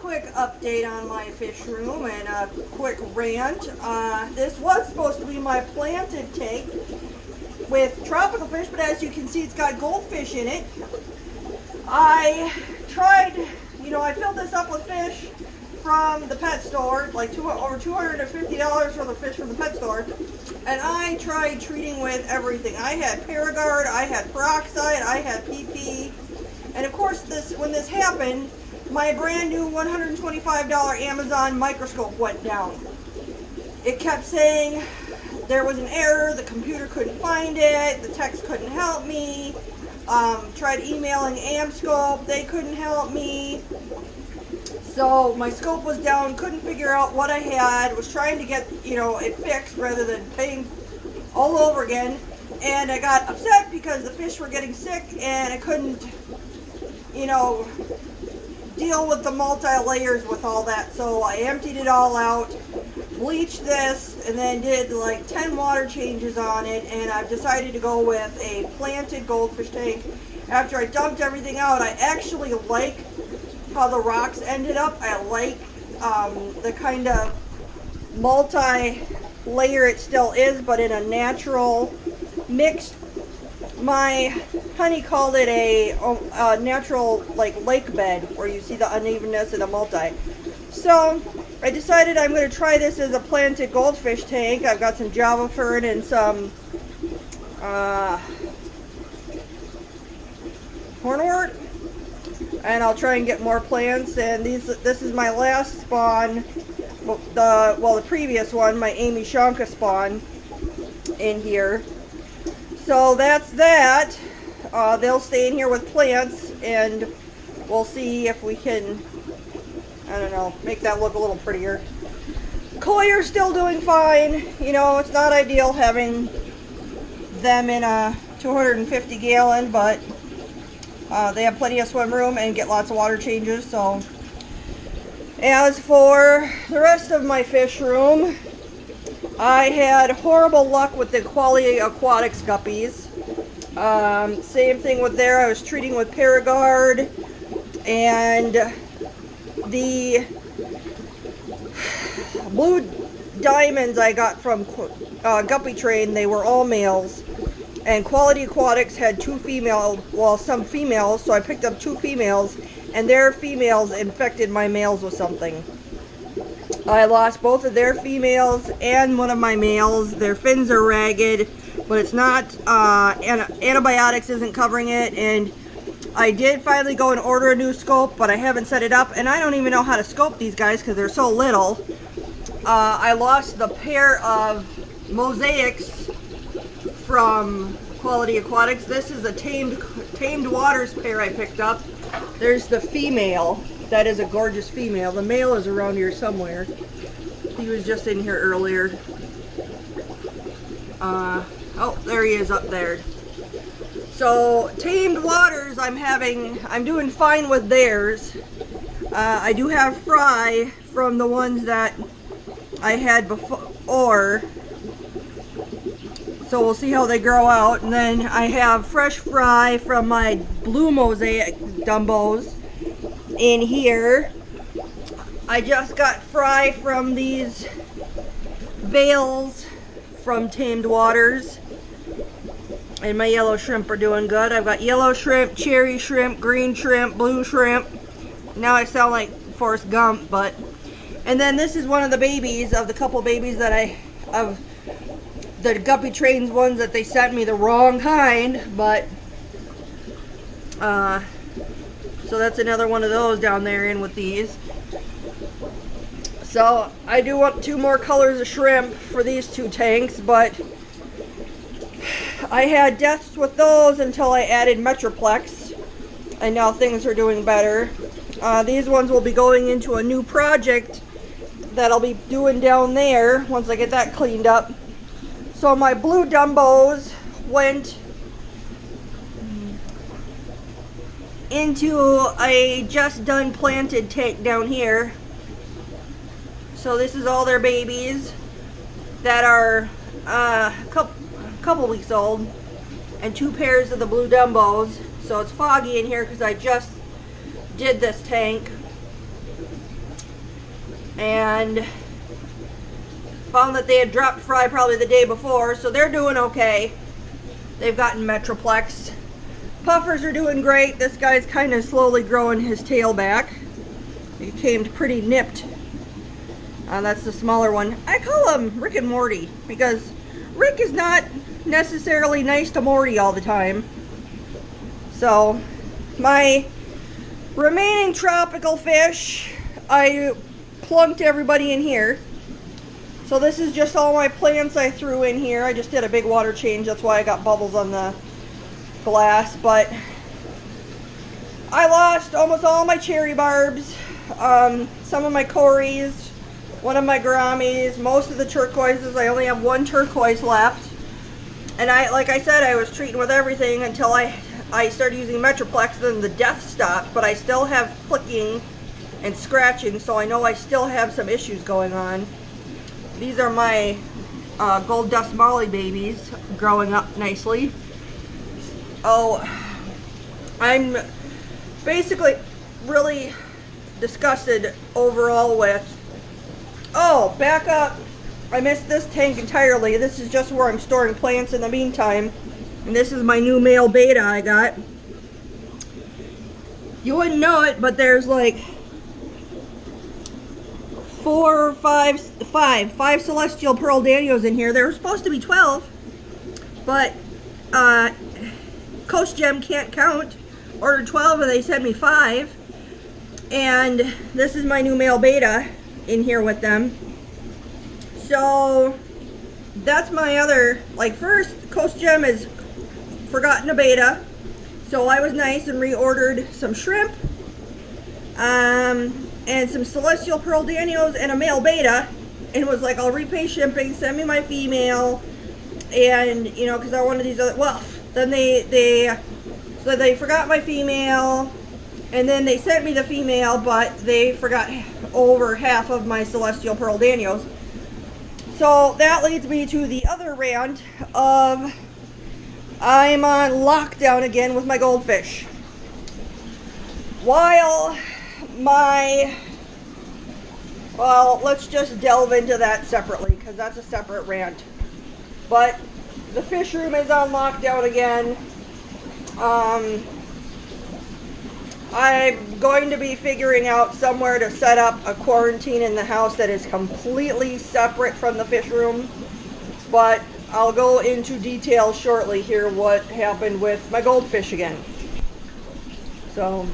quick update on my fish room and a quick rant. This was supposed to be my planted tank with tropical fish, but as you can see, it's got goldfish in it. I tried, I filled this up with fish from the pet store, like over $250 for the fish from the pet store, and I tried treating with everything. I had Paragard, I had peroxide, I had PP, and of course when this happened, my brand new $125 Amazon microscope went down. It kept saying there was an error, the computer couldn't find it, the text couldn't help me. Tried emailing Amscope, they couldn't help me. So my scope was down, couldn't figure out what I had, was trying to get, it fixed rather than paying all over again. And I got upset because the fish were getting sick and I couldn't, deal with the multi-layers with all that. So I emptied it all out, bleached this, and then did like 10 water changes on it, and I've decided to go with a planted goldfish tank. After I dumped everything out, I actually like how the rocks ended up. I like the kind of multi-layer it still is, but in a natural mixed. My honey called it a natural lake bed where you see the unevenness in a multi. So I decided I'm going to try this as a planted goldfish tank. I've got some Java fern and some hornwort, and I'll try and get more plants. And this is my last spawn. The previous one, my Amy Shanka spawn in here. So that's that. They'll stay in here with plants, and we'll see if we can, make that look a little prettier. Koi are still doing fine. It's not ideal having them in a 250 gallon, but they have plenty of swim room and get lots of water changes. So as for the rest of my fish room, I had horrible luck with the Quality Aquatics guppies. Same thing with there. I was treating with Paragard, and the blue diamonds I got from Guppy Train, they were all males, and Quality Aquatics had some females, so I picked up 2 females, and their females infected my males with something. I lost both of their females and one of my males. Their fins are ragged, but it's not, antibiotics isn't covering it, and I did finally go and order a new scope, but I haven't set it up, and I don't even know how to scope these guys because they're so little. I lost the pair of mosaics from Quality Aquatics. This is a tamed waters pair I picked up. There's the female. That is a gorgeous female. The male is around here somewhere. He was just in here earlier. Oh, there he is up there. So, tamed waters, I'm doing fine with theirs. I do have fry from the ones that I had before. So we'll see how they grow out. And then I have fresh fry from my blue mosaic dumbos in here. I just got fry from these bales from Tamed Waters, and my yellow shrimp are doing good. I've got yellow shrimp, cherry shrimp, green shrimp, blue shrimp. Now I sound like Forrest Gump, but and then this is one of the babies of the couple babies that of the Guppy Trains ones that they sent me, the wrong kind, but so that's another one of those down there in with these. So I do want 2 more colors of shrimp for these 2 tanks, but I had deaths with those until I added Metroplex, and now things are doing better. These ones will be going into a new project that I'll be doing down there once I get that cleaned up. So my blue Dumbos went into a just done planted tank down here. So this is all their babies that are a couple weeks old, and 2 pairs of the blue Dumbos. So it's foggy in here because I just did this tank. and found that they had dropped fry probably the day before, so they're doing okay. They've gotten Metroplex. Puffers are doing great. This guy's kind of slowly growing his tail back. He came pretty nipped. That's the smaller one. I call him Rick and Morty because Rick is not necessarily nice to Morty all the time. So my remaining tropical fish, I plunked everybody in here. So this is just all my plants I threw in here. I just did a big water change. That's why I got bubbles on the glass. But I lost almost all my cherry barbs, some of my cories, one of my gouramis, most of the turquoises. I only have one turquoise left. And like I said, I was treating with everything until I started using Metroplex, then the death stopped. But I still have flicking and scratching, so I know I still have some issues going on. These are my gold dust molly babies growing up nicely. Oh, I'm basically really disgusted overall with, oh, back up. I missed this tank entirely. This is just where I'm storing plants in the meantime. And this is my new male beta I got. You wouldn't know it, but there's like five celestial pearl danios in here. There were supposed to be 12, but Coast Gem can't count. Ordered 12 and they sent me 5. And this is my new male beta in here with them. So that's my other, like, first Coast Gem has forgotten a beta, so I was nice and reordered some shrimp and some celestial pearl danios and a male beta, and was like, I'll repay shipping, send me my female. And you know, because I wanted these other, well, then so they forgot my female, and then they sent me the female, but they forgot over half of my celestial pearl danios. So that leads me to the other rant of I'm on lockdown again with my goldfish. While well, let's just delve into that separately because that's a separate rant. But the fish room is on lockdown again. I'm going to be figuring out somewhere to set up a quarantine in the house that is completely separate from the fish room. But I'll go into detail shortly here what happened with my goldfish again. So